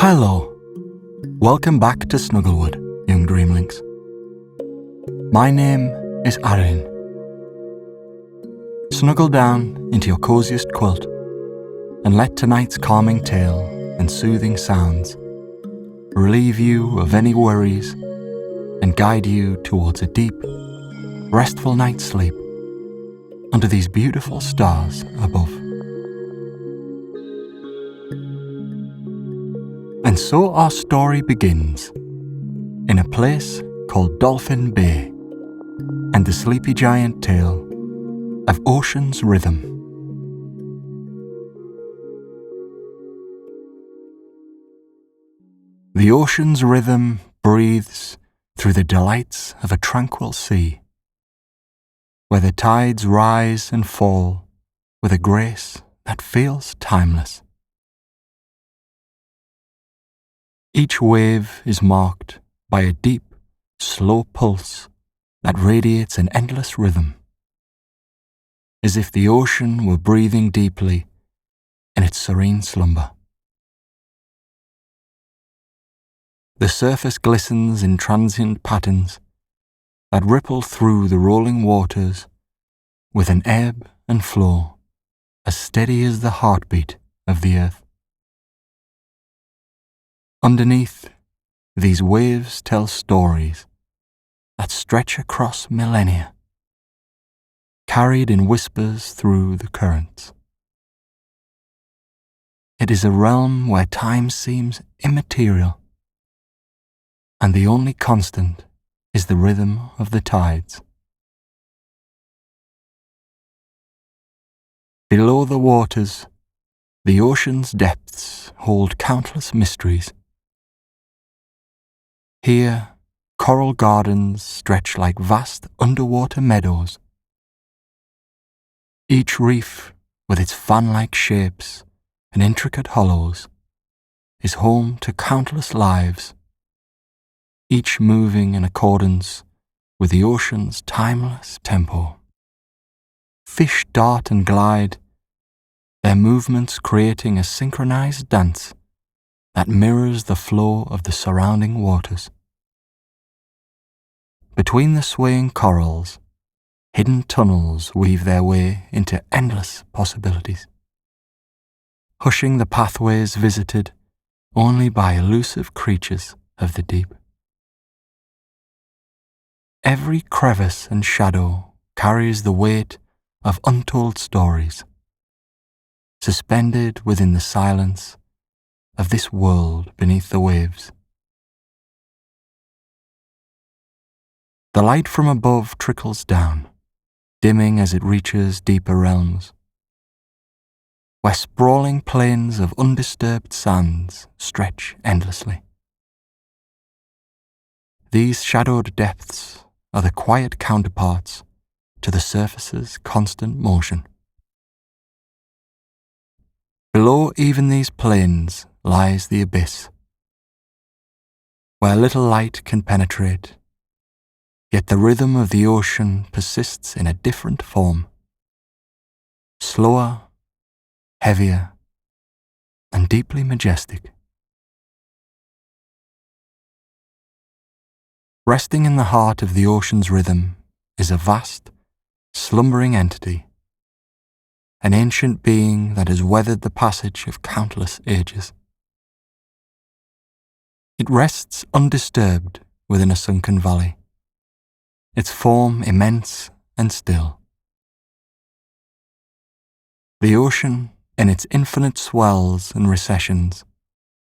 Hello. Welcome back to Snugglewood, young Dreamlynx. My name is Aaron. Snuggle down into your coziest quilt and let tonight's calming tale and soothing sounds relieve you of any worries and guide you towards a deep, restful night's sleep under these beautiful stars above. And so our story begins in a place called Dolphin Bay and the sleepy giant tale of ocean's rhythm. The ocean's rhythm breathes through the delights of a tranquil sea, where the tides rise and fall with a grace that feels timeless. Each wave is marked by a deep, slow pulse that radiates an endless rhythm, as if the ocean were breathing deeply in its serene slumber. The surface glistens in transient patterns that ripple through the rolling waters with an ebb and flow as steady as the heartbeat of the earth. Underneath, these waves tell stories that stretch across millennia, carried in whispers through the currents. It is a realm where time seems immaterial, and the only constant is the rhythm of the tides. Below the waters, the ocean's depths hold countless mysteries. Here, coral gardens stretch like vast underwater meadows. Each reef, with its fan-like shapes and intricate hollows, is home to countless lives, each moving in accordance with the ocean's timeless tempo. Fish dart and glide, their movements creating a synchronized dance that mirrors the flow of the surrounding waters. Between the swaying corals, hidden tunnels weave their way into endless possibilities, hushing the pathways visited only by elusive creatures of the deep. Every crevice and shadow carries the weight of untold stories, suspended within the silence of this world beneath the waves. The light from above trickles down, dimming as it reaches deeper realms, where sprawling plains of undisturbed sands stretch endlessly. These shadowed depths are the quiet counterparts to the surface's constant motion. Below even these plains lies the abyss, where little light can penetrate, yet the rhythm of the ocean persists in a different form, slower, heavier, and deeply majestic. Resting in the heart of the ocean's rhythm is a vast, slumbering entity, an ancient being that has weathered the passage of countless ages. It rests undisturbed within a sunken valley, its form immense and still. The ocean, in its infinite swells and recessions,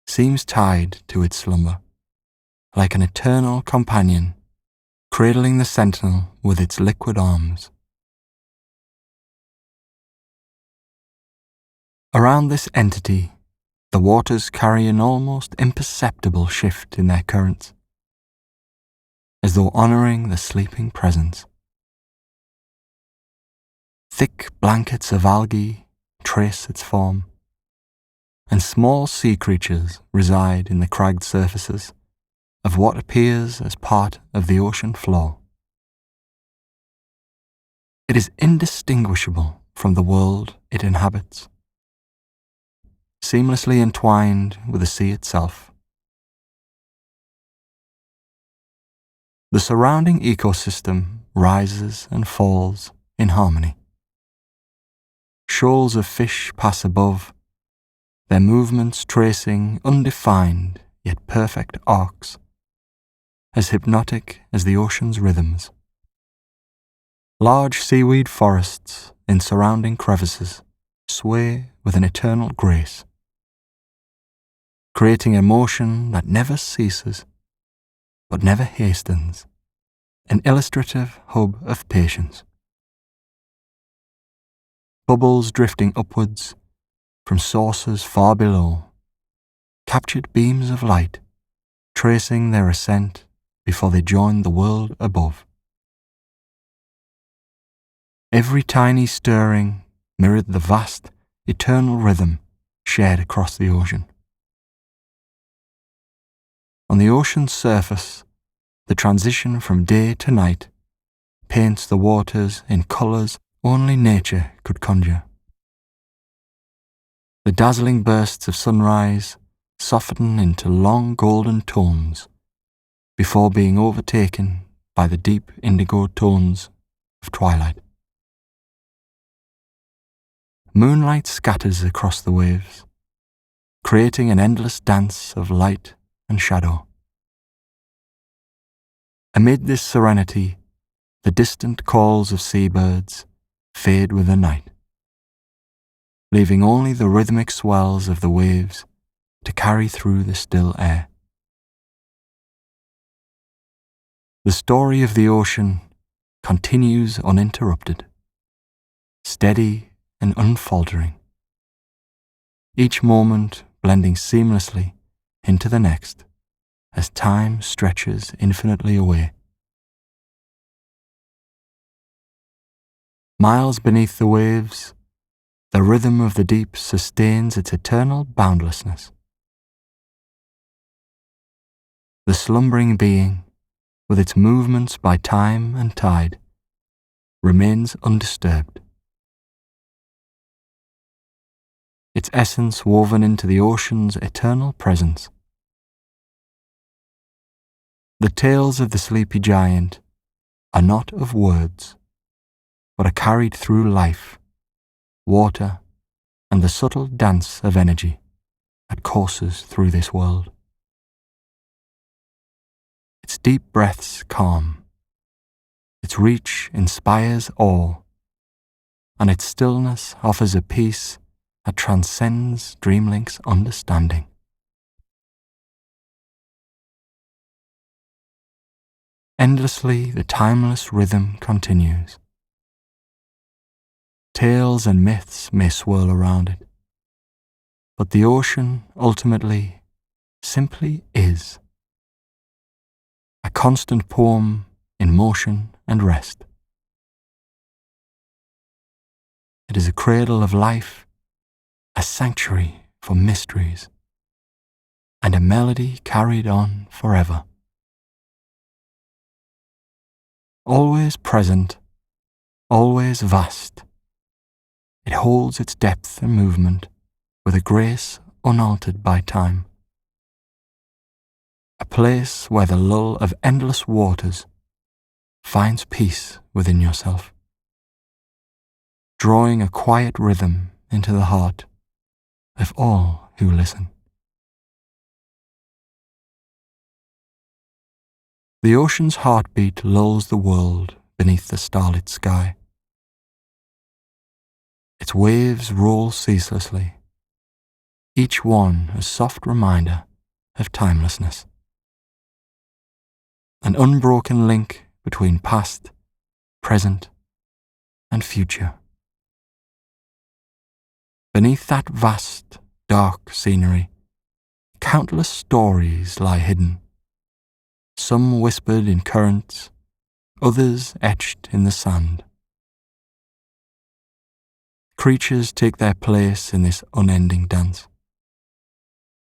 seems tied to its slumber, like an eternal companion, cradling the sentinel with its liquid arms. Around this entity, the waters carry an almost imperceptible shift in their currents, as though honouring the sleeping presence. Thick blankets of algae trace its form, and small sea creatures reside in the cragged surfaces of what appears as part of the ocean floor. It is indistinguishable from the world it inhabits, seamlessly entwined with the sea itself. The surrounding ecosystem rises and falls in harmony. Shoals of fish pass above, their movements tracing undefined yet perfect arcs, as hypnotic as the ocean's rhythms. Large seaweed forests in surrounding crevices sway with an eternal grace, creating a motion that never ceases, but never hastens, an illustrative hub of patience. Bubbles drifting upwards from sources far below, captured beams of light, tracing their ascent before they join the world above. Every tiny stirring mirrored the vast, eternal rhythm shared across the ocean. On the ocean's surface, the transition from day to night paints the waters in colours only nature could conjure. The dazzling bursts of sunrise soften into long golden tones before being overtaken by the deep indigo tones of twilight. Moonlight scatters across the waves, creating an endless dance of light and shadow. Amid this serenity, the distant calls of seabirds fade with the night, leaving only the rhythmic swells of the waves to carry through the still air. The story of the ocean continues uninterrupted, steady and unfaltering, each moment blending seamlessly into the next as time stretches infinitely away. Miles beneath the waves, the rhythm of the deep sustains its eternal boundlessness. The slumbering being, with its movements by time and tide, remains undisturbed. Its essence woven into the ocean's eternal presence. The tales of the sleepy giant are not of words, but are carried through life, water, and the subtle dance of energy that courses through this world. Its deep breaths calm, its reach inspires awe, and its stillness offers a peace that transcends Dreamlynx understanding. Endlessly, the timeless rhythm continues. Tales and myths may swirl around it, but the ocean ultimately simply is. A constant poem in motion and rest. It is a cradle of life, a sanctuary for mysteries, and a melody carried on forever. Always present, always vast, it holds its depth and movement with a grace unaltered by time. A place where the lull of endless waters finds peace within yourself, drawing a quiet rhythm into the heart of all who listen. The ocean's heartbeat lulls the world beneath the starlit sky. Its waves roll ceaselessly, each one a soft reminder of timelessness. An unbroken link between past, present, and future. Beneath that vast, dark scenery, countless stories lie hidden, some whispered in currents, others etched in the sand. Creatures take their place in this unending dance,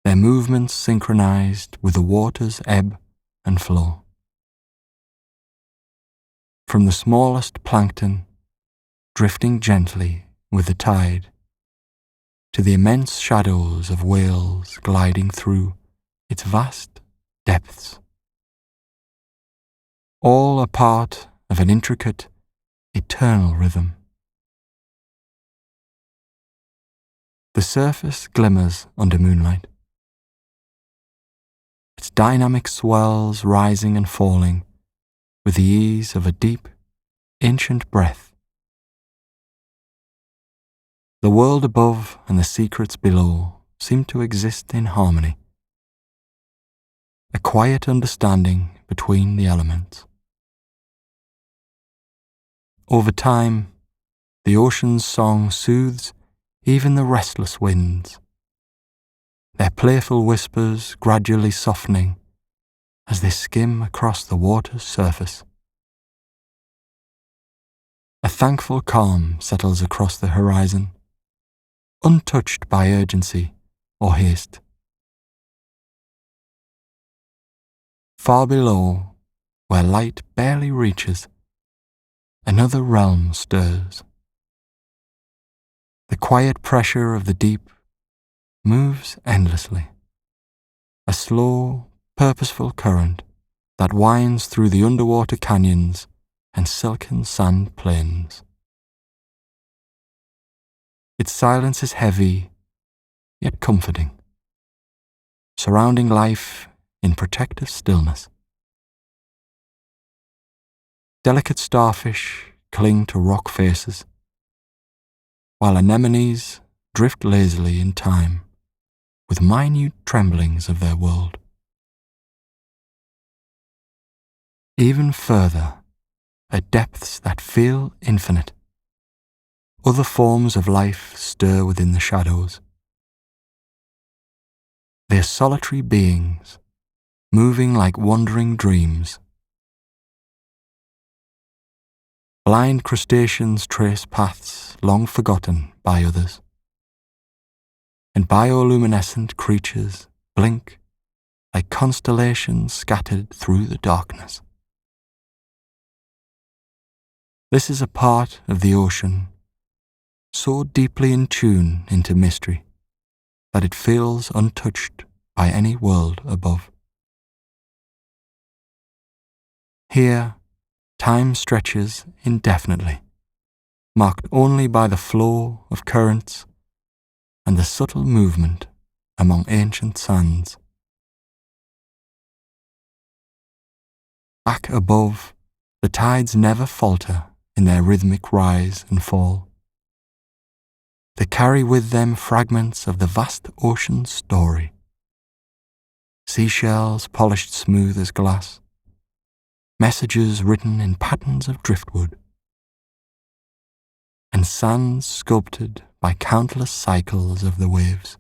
their movements synchronized with the water's ebb and flow. From the smallest plankton, drifting gently with the tide, to the immense shadows of whales gliding through its vast depths. All a part of an intricate, eternal rhythm. The surface glimmers under moonlight, its dynamic swells rising and falling with the ease of a deep, ancient breath. The world above and the secrets below seem to exist in harmony, a quiet understanding between the elements. Over time, the ocean's song soothes even the restless winds, their playful whispers gradually softening as they skim across the water's surface. A thankful calm settles across the horizon, untouched by urgency or haste. Far below, where light barely reaches, another realm stirs. The quiet pressure of the deep moves endlessly, a slow, purposeful current that winds through the underwater canyons and silken sand plains. Its silence is heavy, yet comforting, surrounding life in protective stillness. Delicate starfish cling to rock faces, while anemones drift lazily in time with minute tremblings of their world. Even further, at depths that feel infinite, other forms of life stir within the shadows. They are solitary beings, moving like wandering dreams. Blind crustaceans trace paths long forgotten by others, and bioluminescent creatures blink like constellations scattered through the darkness. This is a part of the ocean so deeply in tune into mystery that it feels untouched by any world above. Here, time stretches indefinitely, marked only by the flow of currents and the subtle movement among ancient sands. Back above, the tides never falter in their rhythmic rise and fall. They carry with them fragments of the vast ocean's story. Seashells polished smooth as glass, messages written in patterns of driftwood, and sands sculpted by countless cycles of the waves.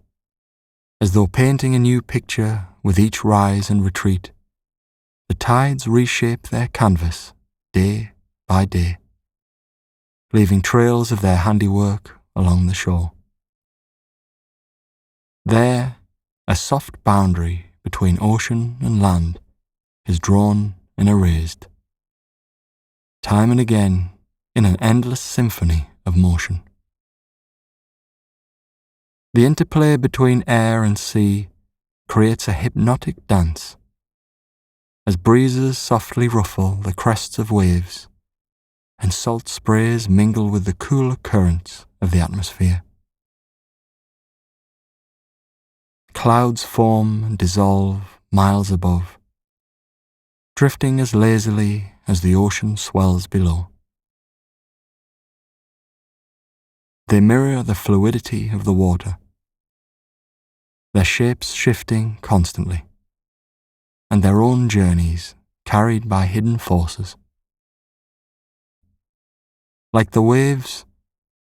As though painting a new picture with each rise and retreat, the tides reshape their canvas day by day, leaving trails of their handiwork along the shore. There, a soft boundary between ocean and land is drawn and erased, time and again in an endless symphony of motion. The interplay between air and sea creates a hypnotic dance, as breezes softly ruffle the crests of waves and salt sprays mingle with the cooler currents of the atmosphere. Clouds form and dissolve miles above, drifting as lazily as the ocean swells below. They mirror the fluidity of the water, their shapes shifting constantly, and their own journeys carried by hidden forces. Like the waves,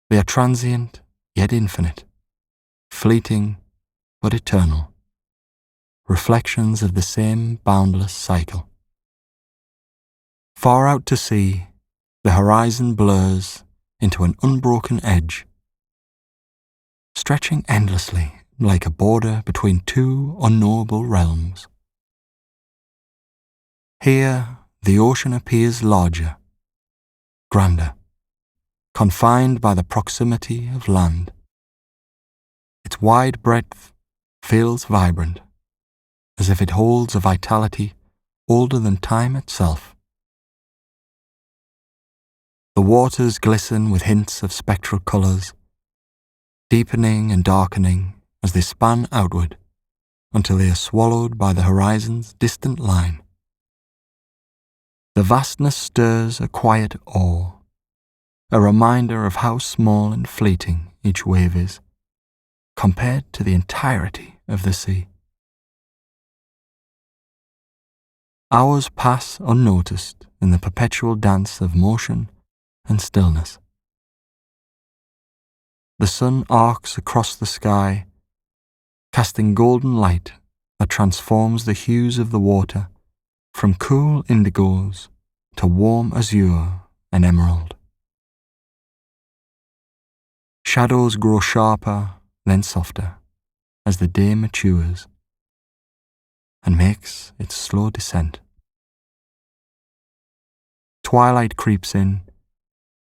they are transient yet infinite, fleeting but eternal, reflections of the same boundless cycle. Far out to sea, the horizon blurs into an unbroken edge, stretching endlessly like a border between two unknowable realms. Here, the ocean appears larger, grander, confined by the proximity of land. Its wide breadth feels vibrant, as if it holds a vitality older than time itself. The waters glisten with hints of spectral colours, deepening and darkening as they span outward until they are swallowed by the horizon's distant line. The vastness stirs a quiet awe, a reminder of how small and fleeting each wave is, compared to the entirety of the sea. Hours pass unnoticed in the perpetual dance of motion and stillness. The sun arcs across the sky, casting golden light that transforms the hues of the water from cool indigos to warm azure and emerald. Shadows grow sharper, then softer, as the day matures and makes its slow descent. Twilight creeps in,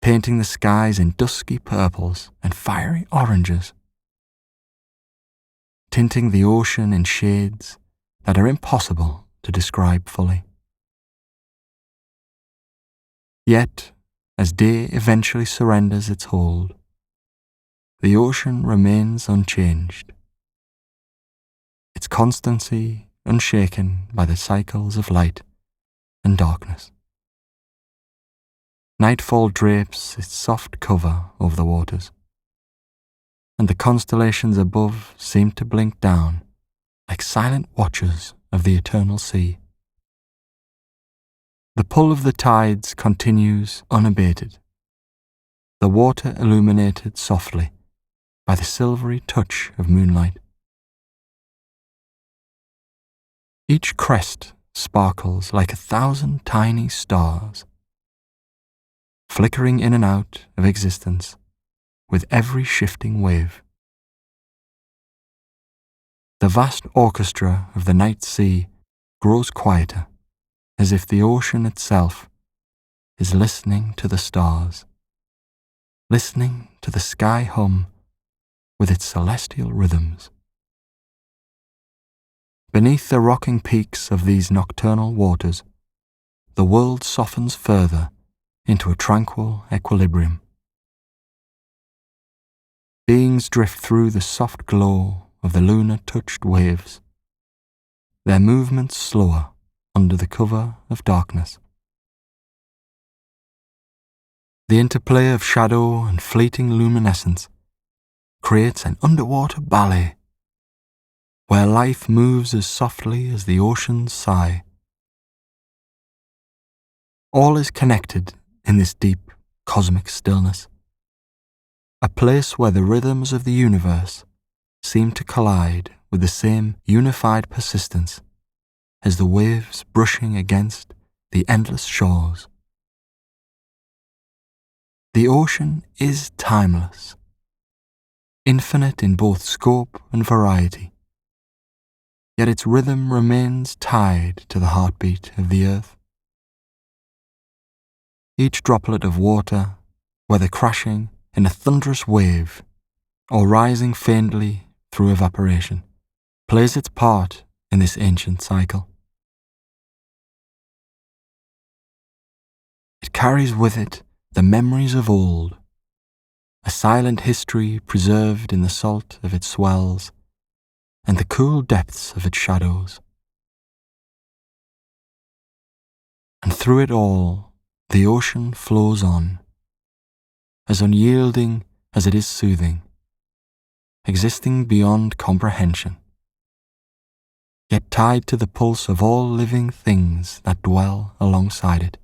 painting the skies in dusky purples and fiery oranges, tinting the ocean in shades that are impossible to describe fully. Yet, as day eventually surrenders its hold, the ocean remains unchanged, its constancy unshaken by the cycles of light and darkness. Nightfall drapes its soft cover over the waters, and the constellations above seem to blink down like silent watchers of the eternal sea. The pull of the tides continues unabated, the water illuminated softly by the silvery touch of moonlight. Each crest sparkles like 1,000 tiny stars, flickering in and out of existence with every shifting wave. The vast orchestra of the night sea grows quieter, as if the ocean itself is listening to the stars, listening to the sky hum with its celestial rhythms. Beneath the rocking peaks of these nocturnal waters, the world softens further into a tranquil equilibrium. Beings drift through the soft glow of the lunar-touched waves, their movements slower under the cover of darkness. The interplay of shadow and fleeting luminescence creates an underwater ballet, where life moves as softly as the ocean's sigh. All is connected in this deep cosmic stillness, a place where the rhythms of the universe seem to collide with the same unified persistence as the waves brushing against the endless shores. The ocean is timeless, infinite in both scope and variety, yet its rhythm remains tied to the heartbeat of the earth. Each droplet of water, whether crashing in a thunderous wave or rising faintly through evaporation, plays its part in this ancient cycle. It carries with it the memories of old, a silent history preserved in the salt of its swells and the cool depths of its shadows. And through it all, the ocean flows on, as unyielding as it is soothing, existing beyond comprehension, yet tied to the pulse of all living things that dwell alongside it.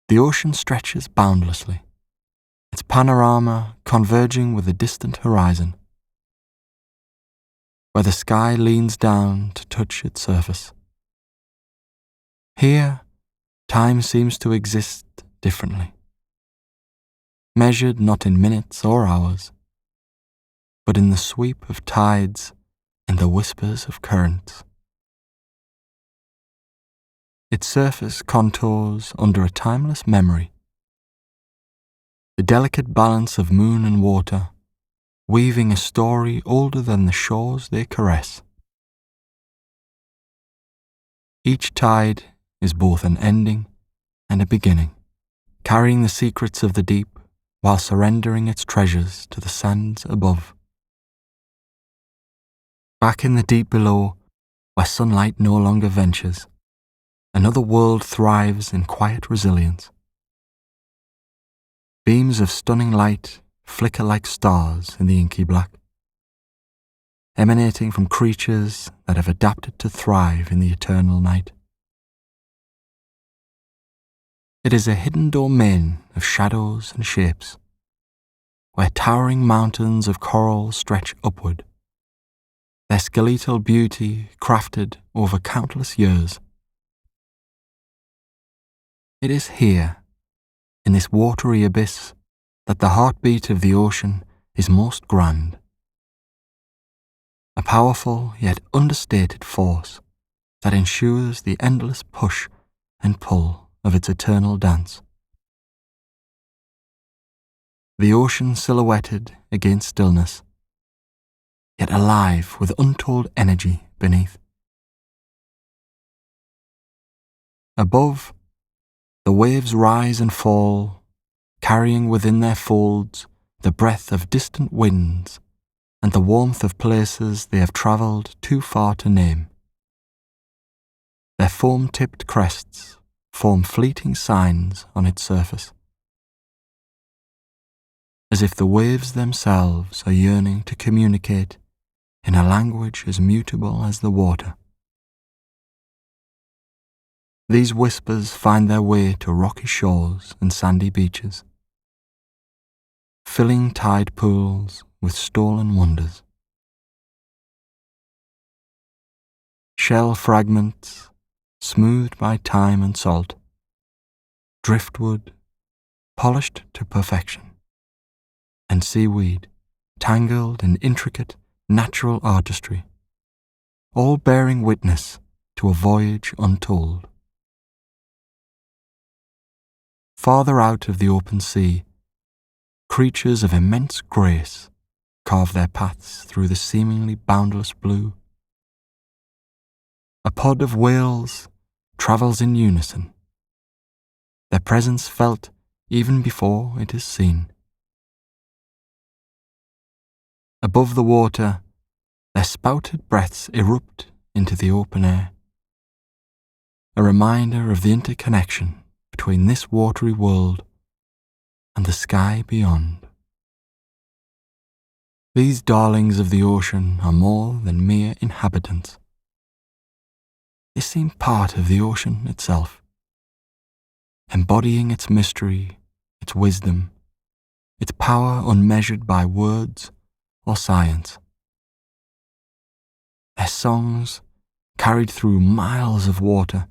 The ocean stretches boundlessly, its panorama converging with the distant horizon, where the sky leans down to touch its surface. Here, time seems to exist differently, measured not in minutes or hours, but in the sweep of tides and the whispers of currents. Its surface contours under a timeless memory. The delicate balance of moon and water weaving a story older than the shores they caress. Each tide is both an ending and a beginning, carrying the secrets of the deep while surrendering its treasures to the sands above. Back in the deep below, where sunlight no longer ventures, another world thrives in quiet resilience. Beams of stunning light flicker like stars in the inky black, emanating from creatures that have adapted to thrive in the eternal night. It is a hidden domain of shadows and shapes, where towering mountains of coral stretch upward, their skeletal beauty crafted over countless years. It is here, in this watery abyss, that the heartbeat of the ocean is most grand. A powerful yet understated force that ensures the endless push and pull of its eternal dance. The ocean silhouetted against stillness, yet alive with untold energy beneath. Above, the waves rise and fall, carrying within their folds the breath of distant winds and the warmth of places they have travelled too far to name. Their foam-tipped crests form fleeting signs on its surface, as if the waves themselves are yearning to communicate in a language as mutable as the water. These whispers find their way to rocky shores and sandy beaches, filling tide pools with stolen wonders. Shell fragments, smoothed by time and salt, driftwood, polished to perfection, and seaweed, tangled in intricate natural artistry, all bearing witness to a voyage untold. Farther out of the open sea, creatures of immense grace carve their paths through the seemingly boundless blue. A pod of whales travels in unison, their presence felt even before it is seen. Above the water, their spouted breaths erupt into the open air, a reminder of the interconnection between this watery world and the sky beyond. These darlings of the ocean are more than mere inhabitants. They seem part of the ocean itself, embodying its mystery, its wisdom, its power unmeasured by words or science. Their songs, carried through miles of water,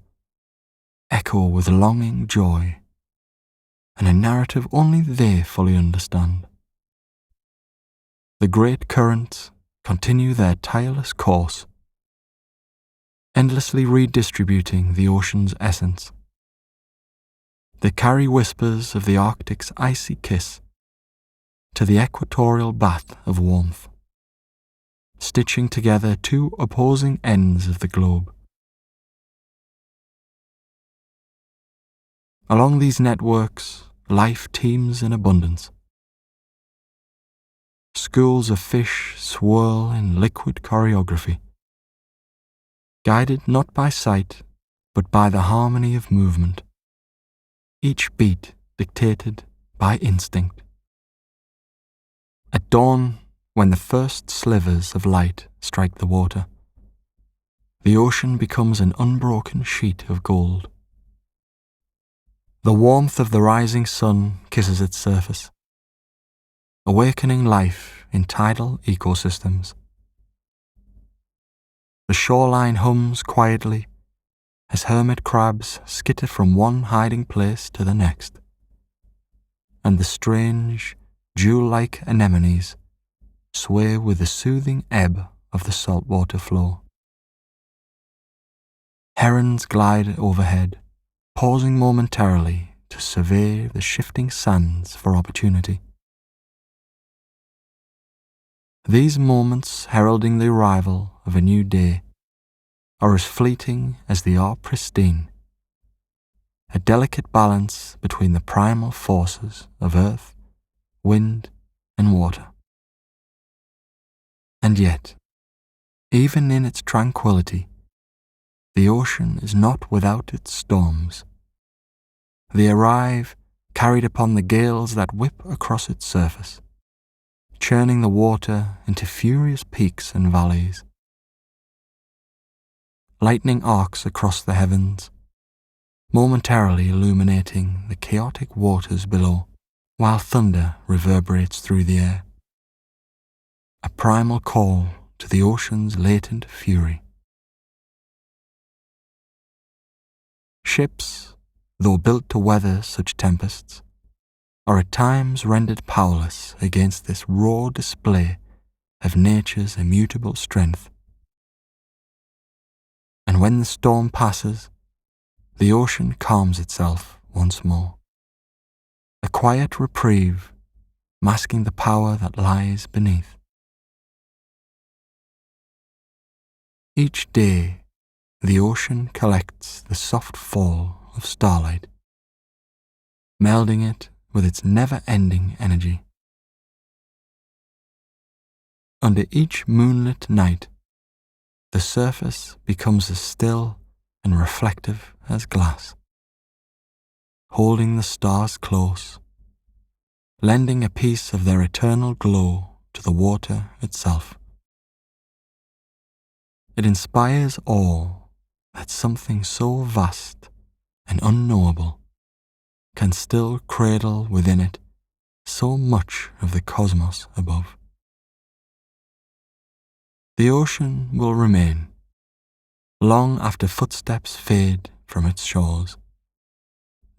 echo with longing joy, and a narrative only they fully understand. The great currents continue their tireless course, endlessly redistributing the ocean's essence. They carry whispers of the Arctic's icy kiss to the equatorial bath of warmth, stitching together two opposing ends of the globe. Along these networks, life teems in abundance. Schools of fish swirl in liquid choreography, guided not by sight, but by the harmony of movement, each beat dictated by instinct. At dawn, when the first slivers of light strike the water, the ocean becomes an unbroken sheet of gold. The warmth of the rising sun kisses its surface, awakening life in tidal ecosystems. The shoreline hums quietly as hermit crabs skitter from one hiding place to the next, and the strange, jewel-like anemones sway with the soothing ebb of the saltwater flow. Herons glide overhead, pausing momentarily to survey the shifting sands for opportunity. These moments heralding the arrival of a new day are as fleeting as they are pristine, a delicate balance between the primal forces of earth, wind, and water. And yet, even in its tranquility, the ocean is not without its storms. They arrive carried upon the gales that whip across its surface, churning the water into furious peaks and valleys. Lightning arcs across the heavens, momentarily illuminating the chaotic waters below, while thunder reverberates through the air. A primal call to the ocean's latent fury. Ships, though built to weather such tempests, are at times rendered powerless against this raw display of nature's immutable strength. And when the storm passes, the ocean calms itself once more. A quiet reprieve, masking the power that lies beneath. Each day, the ocean collects the soft fall of starlight, melding it with its never-ending energy. Under each moonlit night, the surface becomes as still and reflective as glass, holding the stars close, lending a piece of their eternal glow to the water itself. It inspires awe that something so vast and unknowable can still cradle within it so much of the cosmos above. The ocean will remain, long after footsteps fade from its shores,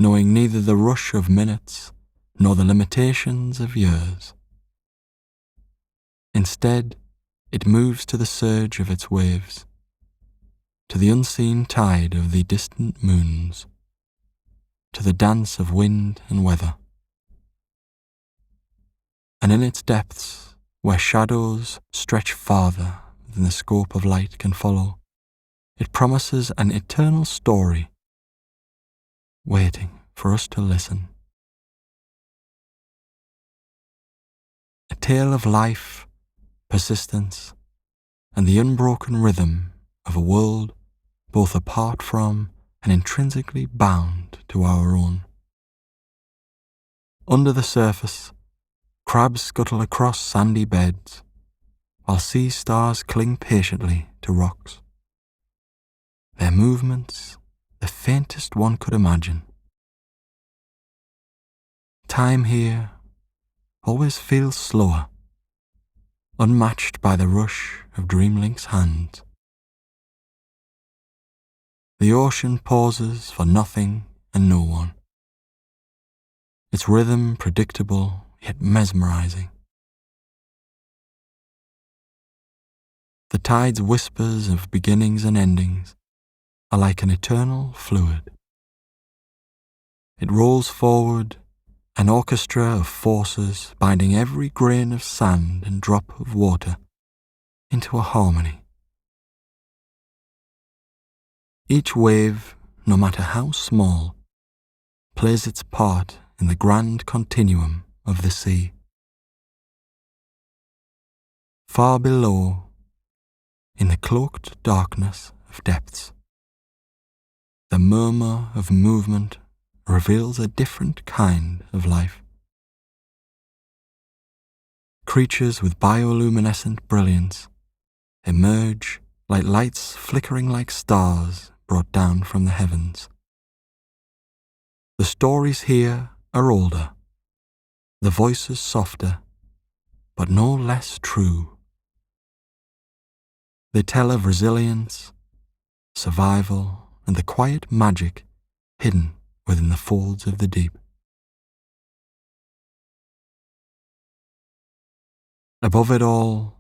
knowing neither the rush of minutes nor the limitations of years. Instead, it moves to the surge of its waves, to the unseen tide of the distant moons, to the dance of wind and weather. And in its depths, where shadows stretch farther than the scope of light can follow, it promises an eternal story, waiting for us to listen. A tale of life, persistence, and the unbroken rhythm of a world both apart from and intrinsically bound to our own. Under the surface, crabs scuttle across sandy beds, while sea stars cling patiently to rocks. Their movements, the faintest one could imagine. Time here always feels slower, unmatched by the rush of Dreamlynx hands. The ocean pauses for nothing and no one, its rhythm predictable yet mesmerizing. The tide's whispers of beginnings and endings are like an eternal fluid. It rolls forward, an orchestra of forces binding every grain of sand and drop of water into a harmony. Each wave, no matter how small, plays its part in the grand continuum of the sea. Far below, in the cloaked darkness of depths, the murmur of movement reveals a different kind of life. Creatures with bioluminescent brilliance emerge like lights flickering like stars brought down from the heavens. The stories here are older, the voices softer, but no less true. They tell of resilience, survival, and the quiet magic hidden within the folds of the deep. Above it all,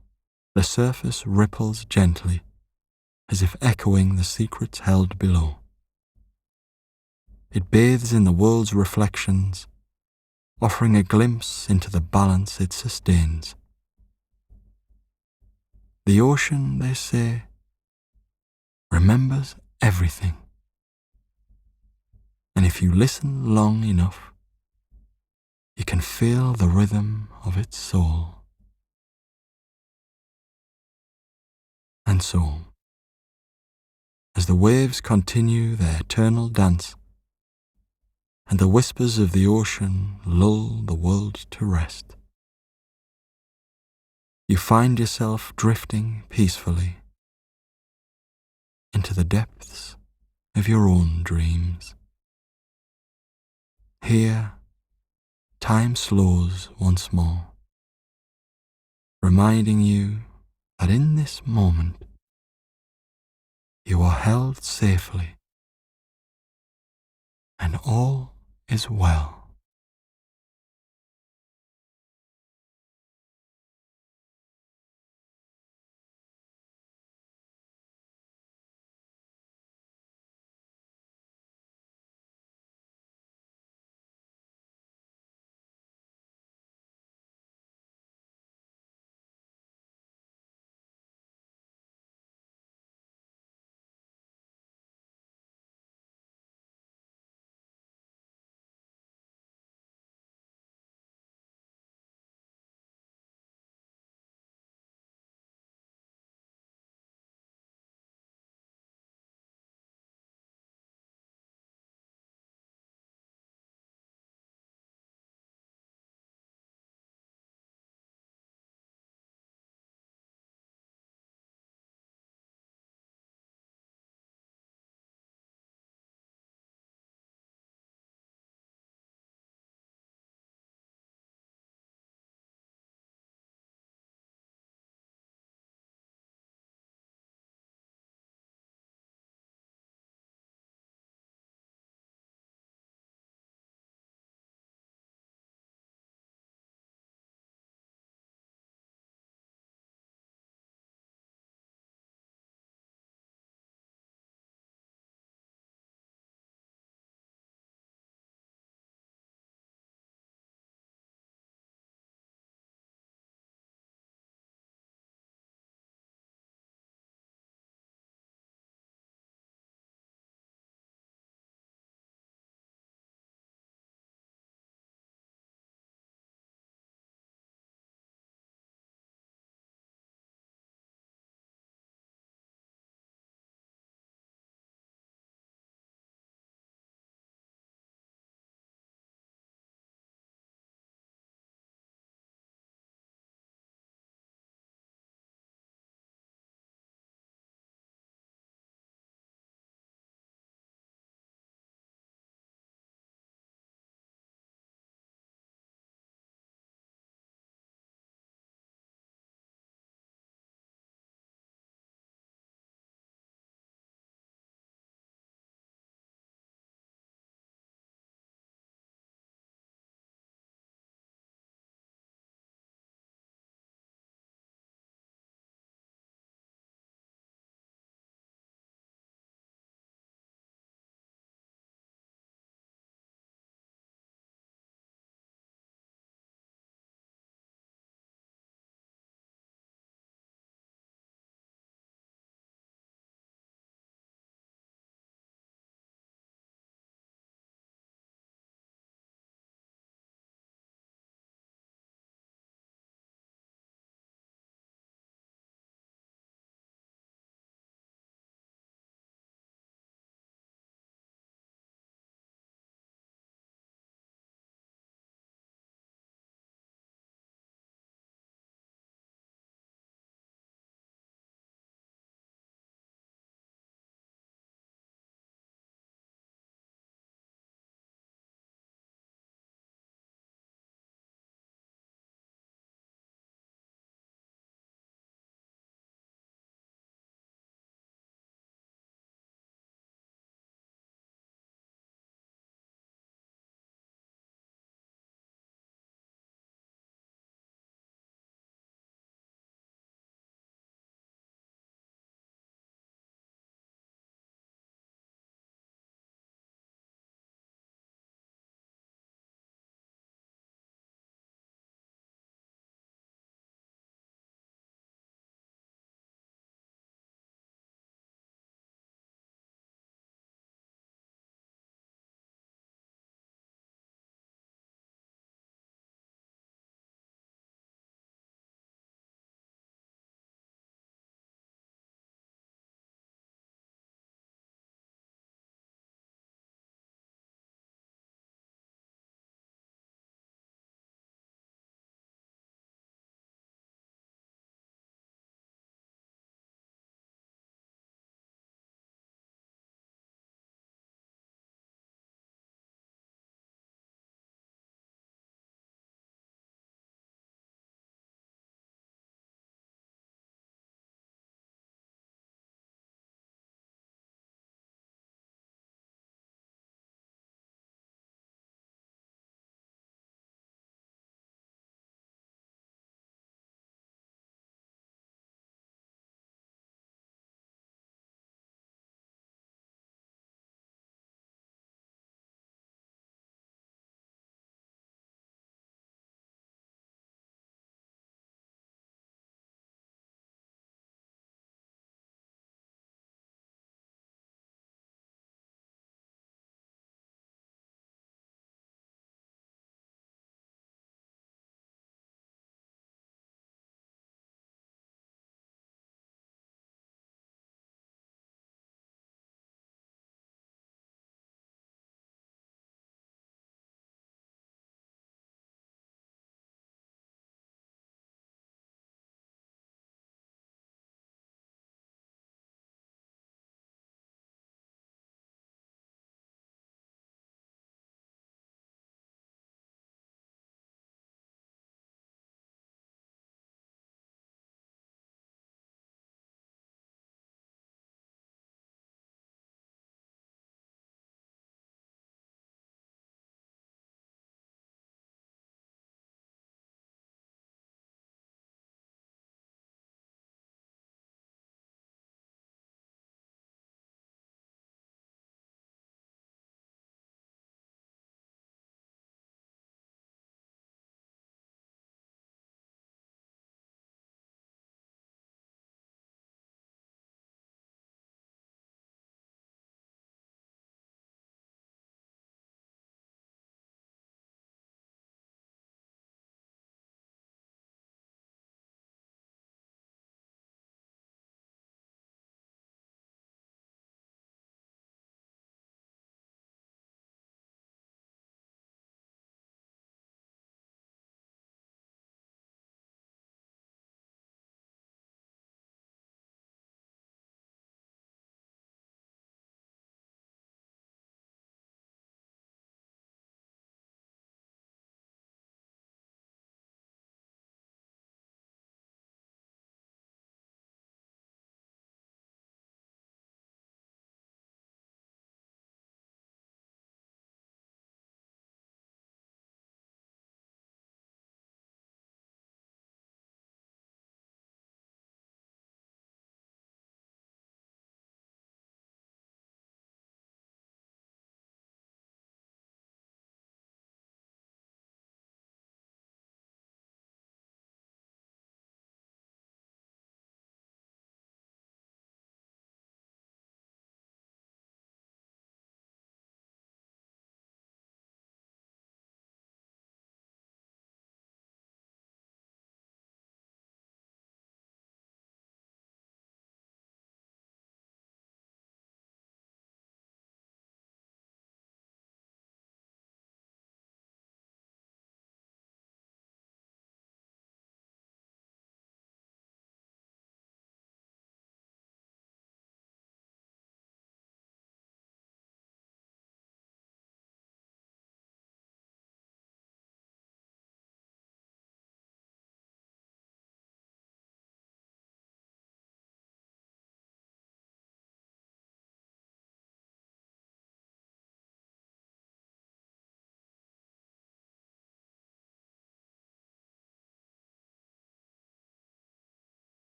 the surface ripples gently, as if echoing the secrets held below. It bathes in the world's reflections, offering a glimpse into the balance it sustains. The ocean, they say, remembers everything. And if you listen long enough, you can feel the rhythm of its soul. And so, as the waves continue their eternal dance, and the whispers of the ocean lull the world to rest, you find yourself drifting peacefully into the depths of your own dreams. Here, time slows once more, reminding you that in this moment you are held safely and all is well.